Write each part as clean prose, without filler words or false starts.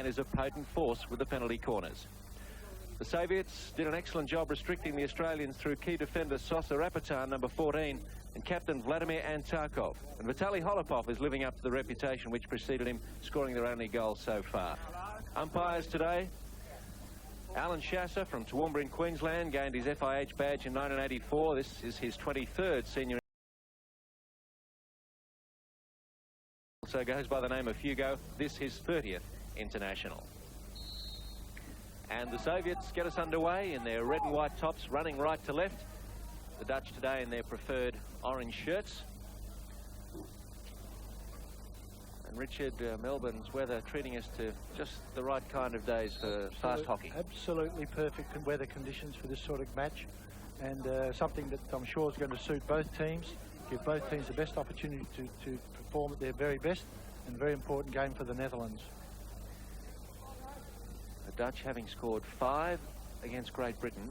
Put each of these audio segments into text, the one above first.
is a potent force with the penalty corners. The Soviets did an excellent job restricting the Australians through key defender Sosa Rapitan, number 14, and captain Vladimir Antarkov. And Vitaly Holopov is living up to the reputation which preceded him, scoring their only goal so far. Umpires today: Alan Chasser from Toowoomba in Queensland, gained his FIH badge in 1984. This is his 23rd senior. Also goes by the name of Hugo. This his 30th international. And the Soviets get us underway in their red and white tops, running right to left. The Dutch today in their preferred orange shirts. And Richard, Melbourne's weather treating us to just the right kind of days for fast hockey. Absolutely perfect weather conditions for this sort of match, and something that I'm sure is going to suit both teams, give both teams the best opportunity to perform at their very best, and a very important game for the Netherlands. The Dutch, having scored 5 against Great Britain,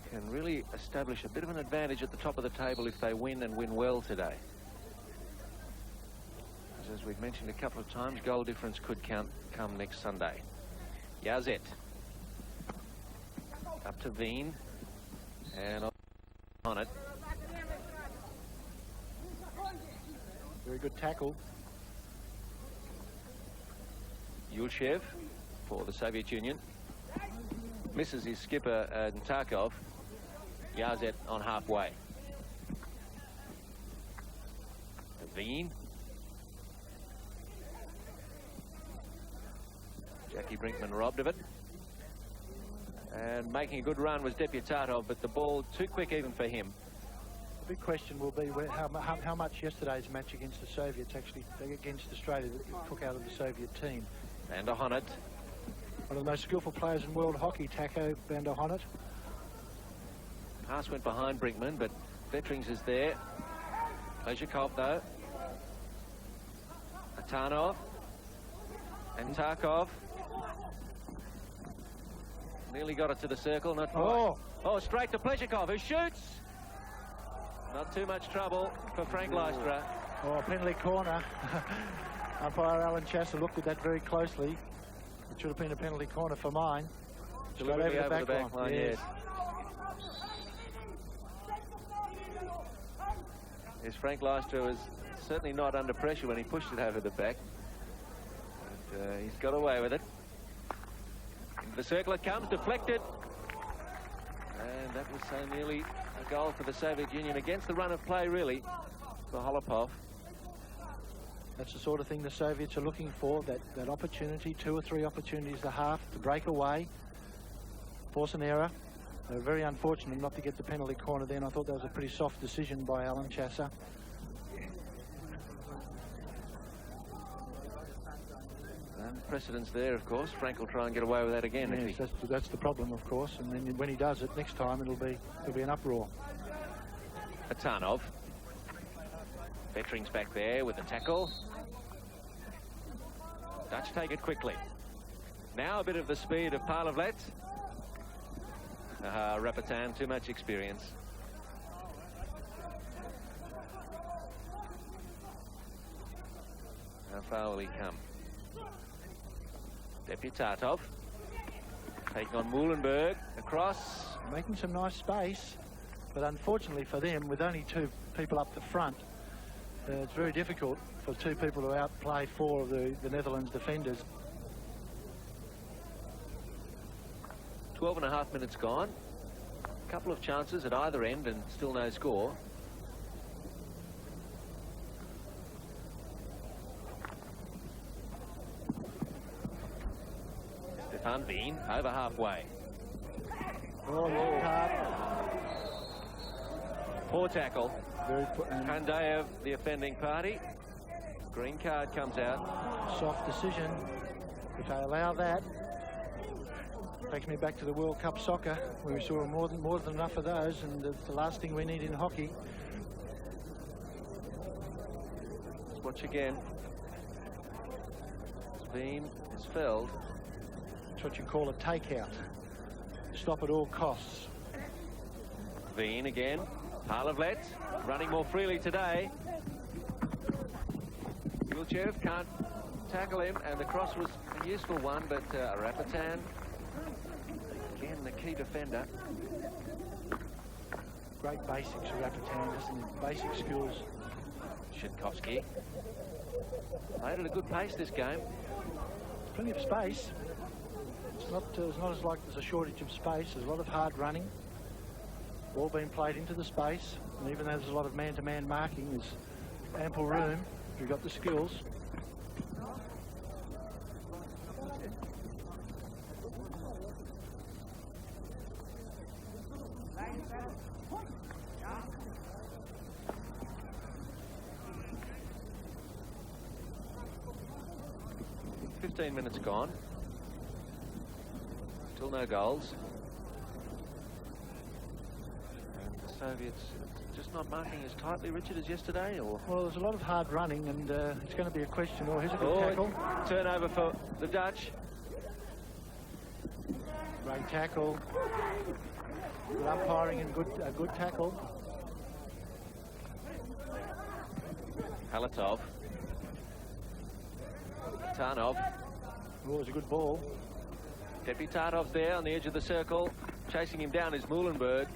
can really establish a bit of an advantage at the top of the table if they win, and win well today. As we've mentioned a couple of times, goal difference could come next Sunday. Yazet up to Veen, and on it. Very good tackle. Yulchev for the Soviet Union misses his skipper Antarkov. Yazet on halfway. Veen. Jackie Brinkman robbed of it. And making a good run was Deputatov, but the ball too quick even for him. The big question will be how much yesterday's match against the Soviets, actually against Australia, that took out of the Soviet team. Van der Honnet. One of the most skillful players in world hockey, Taco Van der Honnet. Pass went behind Brinkman, but Vetterings is there. Lezhikov, though. Atanov. Antarkov. Nearly got it to the circle, not quite. Oh, straight to Pleshikov, who shoots. Not too much trouble for Frank Lystra. Oh, penalty corner. Umpire Alan Chasser looked at that very closely. It should have been a penalty corner for mine. Deliberately over the back line, yes. Yes, Frank Lystra was certainly not under pressure when he pushed it over the back. But he's got away with it. Into the circle it comes, deflected. And that was so nearly a goal for the Soviet Union against the run of play, really, for Holopov. That's the sort of thing the Soviets are looking for, that opportunity, 2 or 3 opportunities a half to break away, force an error. They were very unfortunate not to get the penalty corner then. I thought that was a pretty soft decision by Alan Chasser. And precedence there, of course. Frank will try and get away with that again. Yes, that's the problem, of course. And then when he does it next time, it'll be an uproar. Atanov. Vetterings back there with the tackle. Dutch take it quickly. Now a bit of the speed of Parlavlet. Rapitan, too much experience. How far will he come? Deputatov taking on Muhlenberg across. Making some nice space, but unfortunately for them, with only 2 people up the front, it's very difficult for 2 people to outplay 4 of the Netherlands defenders. 12.5 minutes gone. A couple of chances at either end and still no score. Stefan Veen over halfway. Poor tackle. Kandayev, the offending party. Green card comes out. Soft decision. If they allow that, takes me back to the World Cup soccer, where we saw more than enough of those, and it's the last thing we need in hockey. Let's watch again. Veen is felled. It's what you call a takeout. Stop at all costs. Veen again. Parlavlet running more freely today. Yulchev can't tackle him, and the cross was a useful one, but Rapitan, again, the key defender. Great basics for Rapitan, isn't it? Basic skills. Shitkowski played at a good pace this game. Plenty of space. It's not as like there's a shortage of space. There's a lot of hard running. Ball being played into the space, and even though there's a lot of man-to-man marking, there's ample room if you've got the skills. Minutes gone. Still no goals. And the Soviets just not marking as tightly, Richard, as yesterday, or? Well, there's a lot of hard running, and it's going to be a question. Oh, here's a good tackle. Turnover for the Dutch. Great tackle. Good umpiring and a good tackle. Halatov. Tarnov. Oh, it was a good ball. Deputatov's there on the edge of the circle. Chasing him down is Muhlenberg.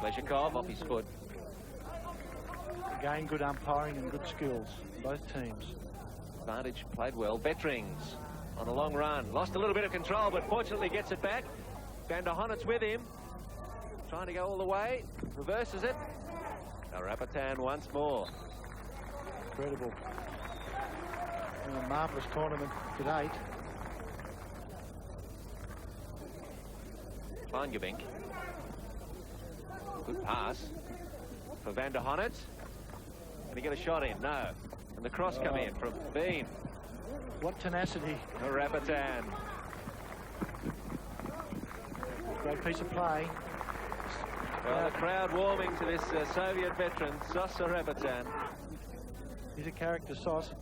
Pleshakov off his foot. Again, good umpiring and good skills, both teams. Advantage played well. Vettrings on a long run. Lost a little bit of control, but fortunately gets it back. Van der Honet's with him. Trying to go all the way. Reverses it. Now Rapitan once more. Incredible. A marvellous tournament to date. Kleingebink. Good pass for Van der Honet. Can he get a shot in? No. And the cross come in from Bean. What tenacity. Rapitan. Great piece of play. Well, the crowd warming to this Soviet veteran, Sosa Rapitan. He's a character, Sos.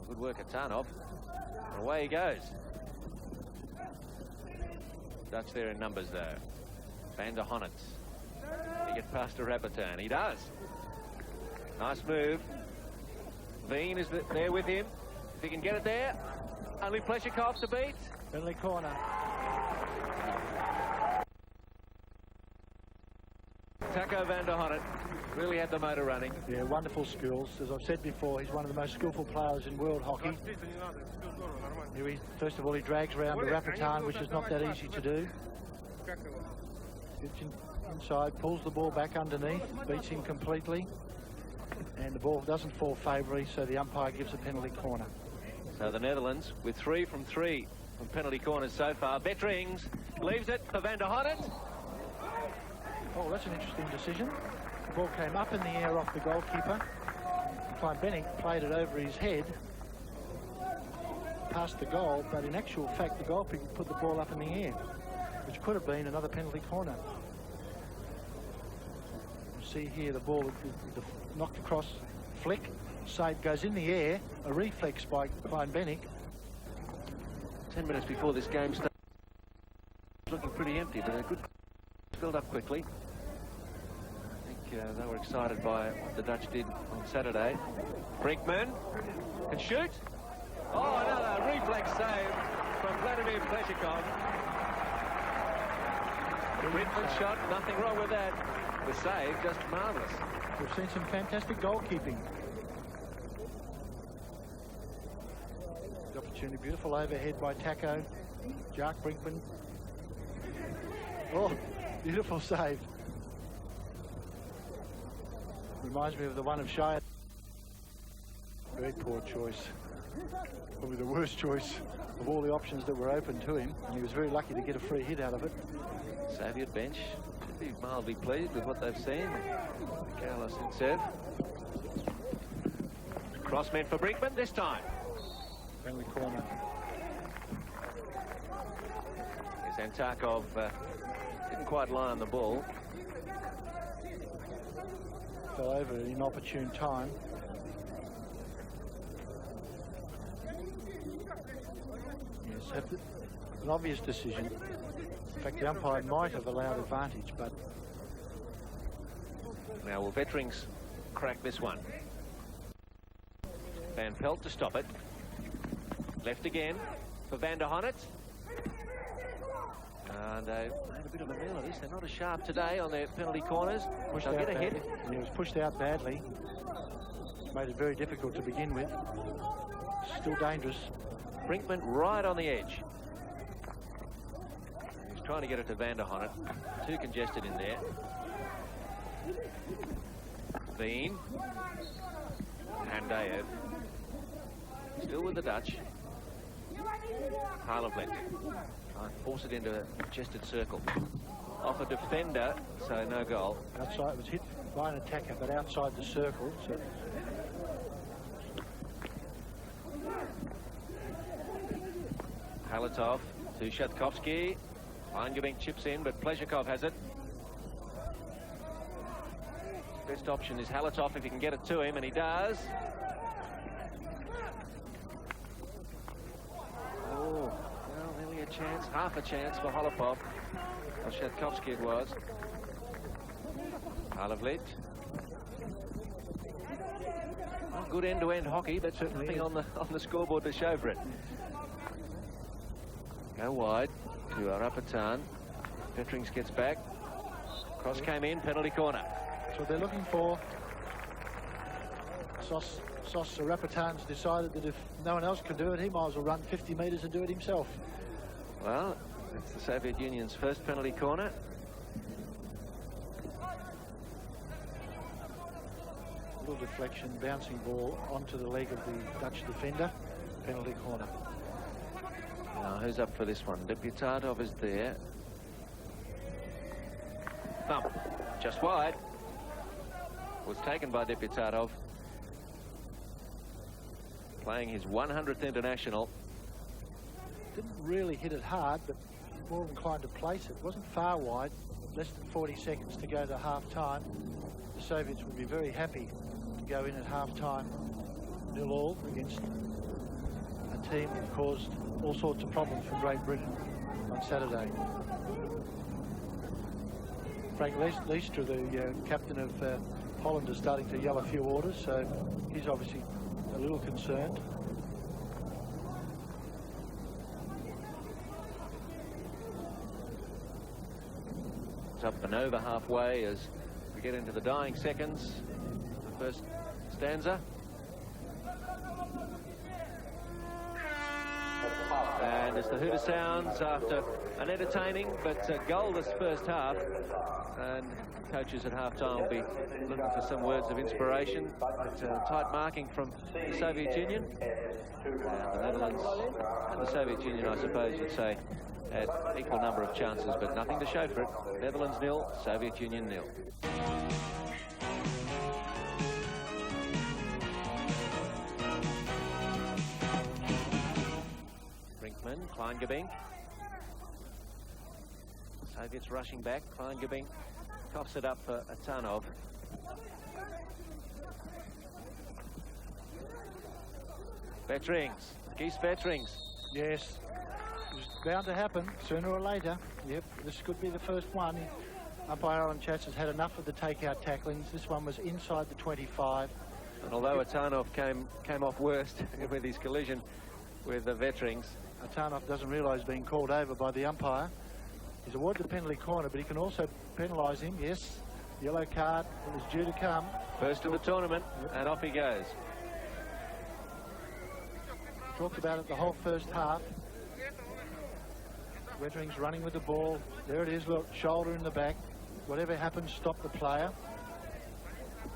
Good work at Tarnov. And away he goes. Dutch there in numbers, though. Van der Honetz. He gets past to Rapitan. He does. Nice move. Veen is there with him. If he can get it there. Only Pleshakov to beat. Penalty corner. Taco Van der Honnet really had the motor running. Yeah, wonderful skills. As I've said before, he's one of the most skillful players in world hockey. Here first of all, he drags around the Rapitan, which is not that easy to do. Gets inside, pulls the ball back underneath, beats him completely, and the ball doesn't fall favourably, so the umpire gives a penalty corner. So the Netherlands with 3 from 3 from penalty corners so far. Vettrings leaves it for Van der Honnet. Oh, that's an interesting decision. The ball came up in the air off the goalkeeper. Kleinbenning played it over his head, past the goal, but in actual fact, the goalkeeper put the ball up in the air, which could have been another penalty corner. You see here the ball knocked across, flick, save goes in the air, a reflex by Kleinbenning. 10 minutes before this game started. Looking pretty empty, but a good filled up quickly. I think they were excited by what the Dutch did on Saturday. Brinkman can shoot. Oh, another reflex save from Vladimir Pleshakov. Brinkman shot, nothing wrong with that. The save, just marvellous. We've seen some fantastic goalkeeping. The opportunity, beautiful overhead by Taco. Jack Brinkman. Oh, beautiful save. Reminds me of the one of Shire. Very poor choice. Probably the worst choice of all the options that were open to him, and he was very lucky to get a free hit out of it. Soviet bench should be mildly pleased with what they've seen. Carlos Intsev. Cross meant for Brinkman this time. Friendly corner. Here's Antarkov. Didn't quite lie on the ball. Fell over at an inopportune time. Yes, an obvious decision. In fact, the umpire might have allowed advantage, but... Now will Vettrings crack this one? Van Pelt to stop it. Left again for Van der Honnet. And they made a bit of a meal of this. They're not as sharp today on their penalty corners. They'll get a hit. And he was pushed out badly. Made it very difficult to begin with. Still dangerous. Brinkman right on the edge. He's trying to get it to Van der Honnet. Too congested in there. Bean. Handaev. Still with the Dutch. Harlevlet. Try and force it into a congested circle. Off a defender, so no goal. Outside, it was hit by an attacker, but outside the circle. So. Halatov to Shatkovsky. Langevink chips in, but Pleshakov has it. Best option is Halatov if he can get it to him, and he does. Oh, well, nearly a chance, half a chance for Holopov. Or Shatkovsky it was. Harlevlet. Oh, good end-to-end hockey, but Certainly nothing on the scoreboard to show for it. Go wide to Arapatan. Pettrings gets back. Cross came in, penalty corner. So they're looking for. Sos Arapatan's decided that if no one else can do it, he might as well run 50 metres and do it himself. Well, it's the Soviet Union's first penalty corner. Little deflection, bouncing ball onto the leg of the Dutch defender. Penalty corner. Now, who's up for this one? Deputatov is there. Thump. Just wide. Was taken by Deputatov. Playing his 100th international. Didn't really hit it hard, but more inclined to place it. It wasn't far wide. Less than 40 seconds to go to half-time. The Soviets would be very happy to go in at half-time 0-0 against a team that caused all sorts of problems for Great Britain on Saturday. Frank Leicester, the captain of Holland, is starting to yell a few orders, so he's obviously a little concerned. It's up and over halfway as we get into the dying seconds. The first stanza. And as the hooter sounds after an entertaining but goalless first half, and coaches at half-time will be looking for some words of inspiration. It's tight marking from the Soviet Union. The Netherlands and the Soviet Union, I suppose you'd say, had equal number of chances, but nothing to show for it. Netherlands 0, Soviet Union 0. Kleingabink. Soviets rushing back. Kleingabink coughs it up for Atanov. Pettrings. Geese Pettrings. Yes, it was bound to happen sooner or later. Yep, this could be the first one. Umpire Alan Chats has had enough of the takeout tacklings. This one was inside the 25. And although Atanov came off worst with his collision with the Pettrings, Atanov doesn't realise being called over by the umpire. He's awarded the penalty corner, but he can also penalise him. Yes, yellow card was due to come. First of the tournament, and off he goes. Talked about it the whole first half. Wettering's running with the ball. There it is, look, shoulder in the back. Whatever happens, stop the player.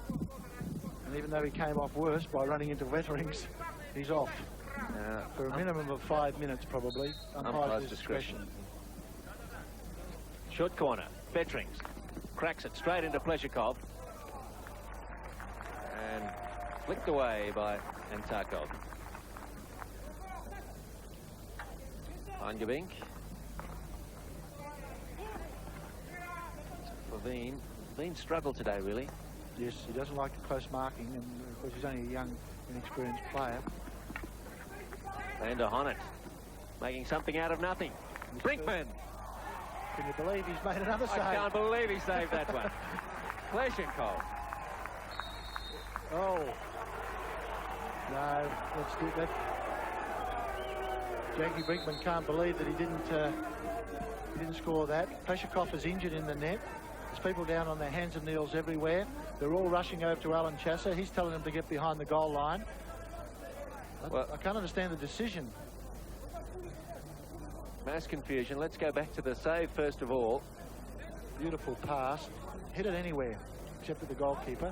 And even though he came off worse by running into Wettering's, he's off. For a minimum of 5 minutes, probably. Umpire's discretion. Short corner. Pettrings cracks it straight into Pleshakov. And flicked away by Antarkov. Langevink. For Veen. Veen struggled today, really. Yes, he doesn't like the close marking, and of course he's only a young, inexperienced player. Van der Honnet making something out of nothing. Brinkman. Can you believe he's made another save? I can't believe he saved that one. Pleshenkov. Oh. No, let's do that. Jackie Brinkman can't believe that he didn't score that. Pleshakov is injured in the net. There's people down on their hands and knees everywhere. They're all rushing over to Alan Chasser. He's telling them to get behind the goal line. Well, I can't understand the decision. Mass confusion. Let's go back to the save first of all. Beautiful pass. Hit it anywhere except at the goalkeeper.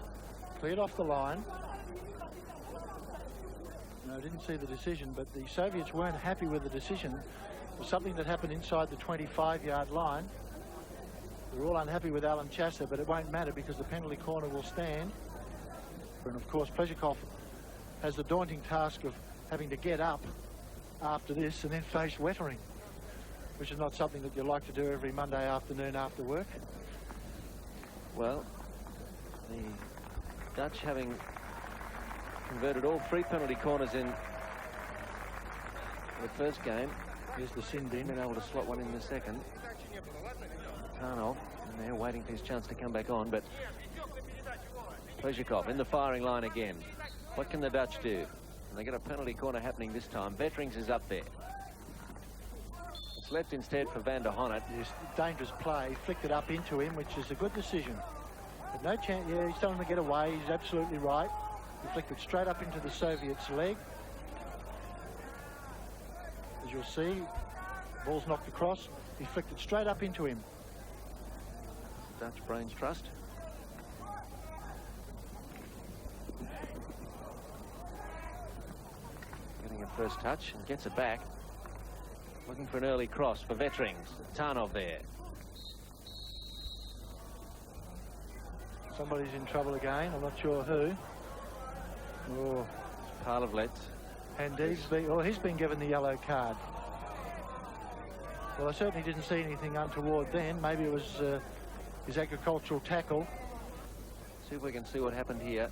Cleared off the line. No, I didn't see the decision, but the Soviets weren't happy with the decision. It was something that happened inside the 25-yard line. They're all unhappy with Alan Chasser, but it won't matter because the penalty corner will stand. And of course, Pleshakov has the daunting task of having to get up after this and then face Wettering, which is not something that you like to do every Monday afternoon after work. Well, the Dutch, having converted all 3 penalty corners in the first game, here's the sin bin, been able to slot one in the second. Tarnov in there waiting for his chance to come back on, but Pleshakov in the firing line again. What can the Dutch do? And they get a penalty corner happening this time. Vetterings is up there. It's left instead for Van der Honnet. Yes, dangerous play. Flicked it up into him, which is a good decision. But no chance. Yeah, he's telling him to get away. He's absolutely right. He flicked it straight up into the Soviets' leg. As you'll see, ball's knocked across. He flicked it straight up into him. Dutch brains trust. Getting a first touch and gets it back. Looking for an early cross for Vetterings. Tarnov there. Somebody's in trouble again. I'm not sure who. Oh, Parlavlets. And he's been given the yellow card. Well, I certainly didn't see anything untoward then. Maybe it was his agricultural tackle. See if we can see what happened here.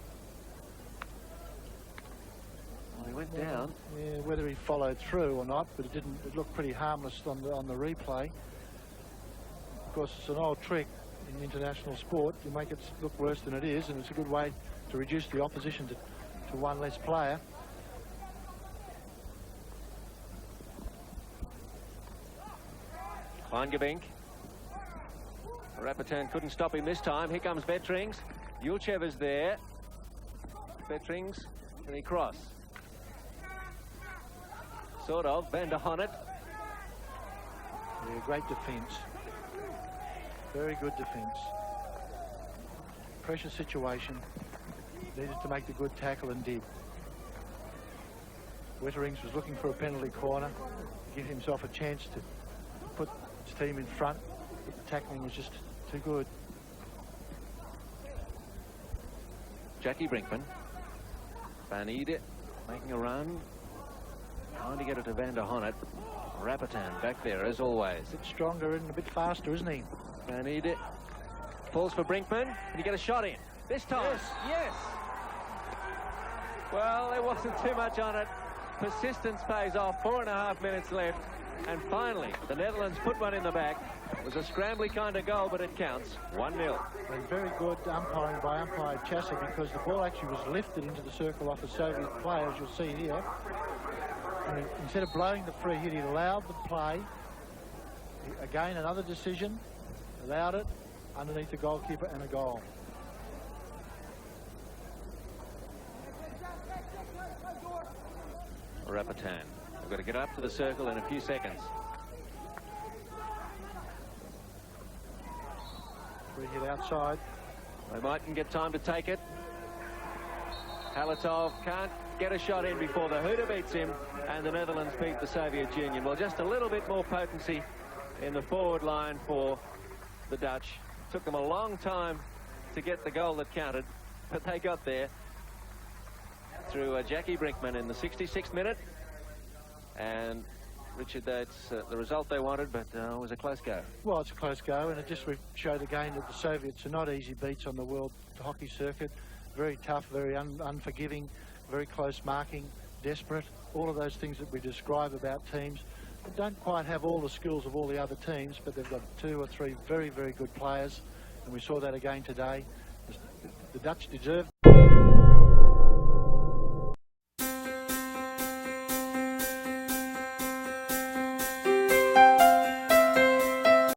Well, he went down. Yeah, whether he followed through or not, but it didn't. It looked pretty harmless on the replay. Of course, it's an old trick in international sport. You make it look worse than it is, and it's a good way to reduce the opposition to one less player. Kleingebink. Rapitan couldn't stop him this time. Here comes Vetterings. Yulchev is there. Vetterings, can he cross? Sort of. Van der Honnet. Yeah, great defence. Very good defence. Pressure situation. Needed to make the good tackle and did. Wetterings was looking for a penalty corner to give himself a chance to put his team in front, but the tackling was just too good. Jackie Brinkman. Van Ede making a run. Trying to get it to Van der Honnet. Rapitan back there as always. A bit stronger and a bit faster, isn't he? Van Ede falls for Brinkman. Can he get a shot in? This time. Yes. Yes. Well, there wasn't too much on it. Persistence pays off. 4.5 minutes left. And finally, the Netherlands put one in the back. It was a scrambly kind of goal, but it counts. 1-0. Very good umpiring by umpire Chasser, because the ball actually was lifted into the circle off a Soviet player, as you'll see here. And instead of blowing the free hit, he allowed the play. Again, another decision. Allowed it underneath the goalkeeper and a goal. Rapitan. We've got to get up to the circle in a few seconds. Free hit outside. They mightn't get time to take it. Halatov can't get a shot in before the hooter beats him, and the Netherlands beat the Soviet Union. Well, just a little bit more potency in the forward line for the Dutch. Took them a long time to get the goal that counted, but they got there through Jackie Brinkman in the 66th minute. And Richard, that's the result they wanted, but it was a close go. Well, it's a close go, and it just showed again that the Soviets are not easy beats on the world hockey circuit. Very tough, very unforgiving, very close marking, desperate, all of those things that we describe about teams that don't quite have all the skills of all the other teams, but they've got 2 or 3 very, very good players, and we saw that again today. The Dutch deserved